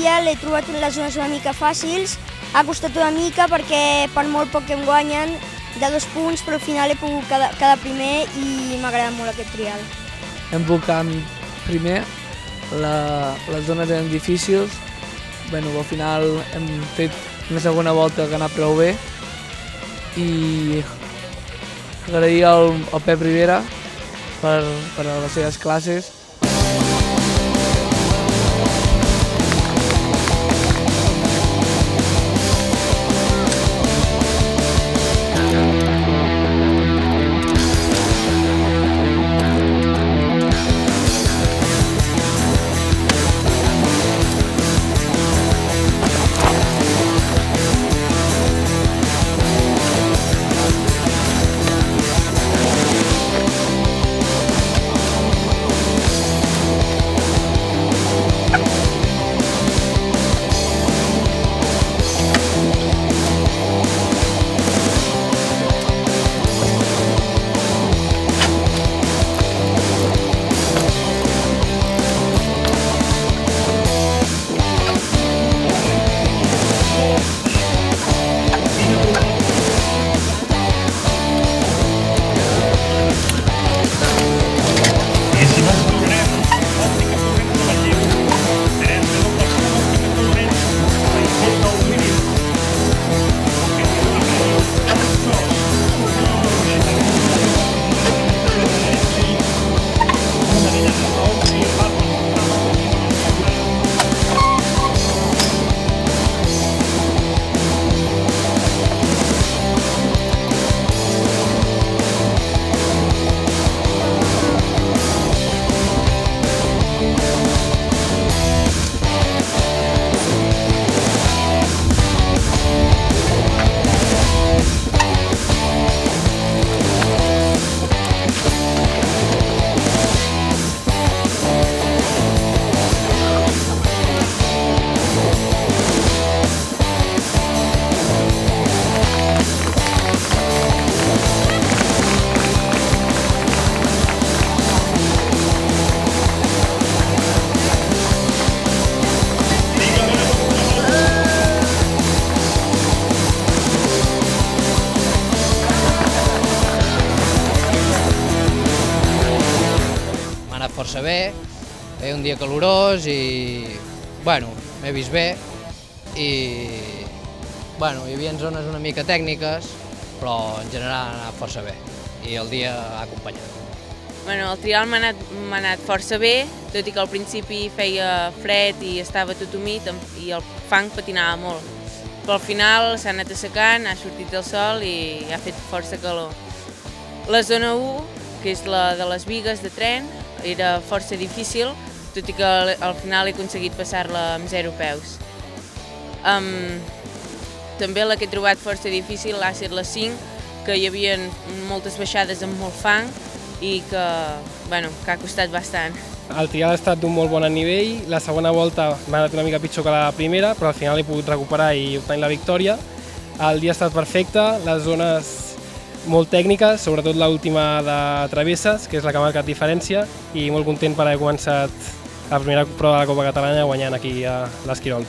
dia l'he trobat les zones una mica fàcils, ha costat una mica perquè per molt poc que em guanyen, de 2 punts, però al final he pogut quedar primer i m'ha agradat molt aquest trial. Hem pogut quedar primer, les zones eren difícils, al final hem fet una segona volta que ha anat prou bé i agrair al Pep Rivera per les seves classes. Força bé, feia un dia calorós i m'he vist bé i hi havia zones una mica tècniques, però en general ha anat força bé i el dia ha acompanyat. El trial m'ha anat força bé, tot i que al principi feia fred i estava tot humit i el fang patinava molt. Però al final s'ha anat assecant, ha sortit el sol i ha fet força calor. La zona 1, que és la de les bigues de tren, era força difícil, tot i que al final he aconseguit passar-la amb 0 peus. També la que he trobat força difícil ha estat la 5, que hi havia moltes baixades amb molt fang i que ha costat bastant. El trial ha estat d'un molt bon nivell, la segona volta m'ha anat una mica pitjor que la primera, però al final he pogut recuperar i obtenir la victòria. El dia ha estat perfecte, les zones molt tècniques, sobretot l'última de travesses, que és la que ha marcat diferència, i molt content per haver començat la primera prova de la Copa Catalana guanyant aquí a l'Esquirol.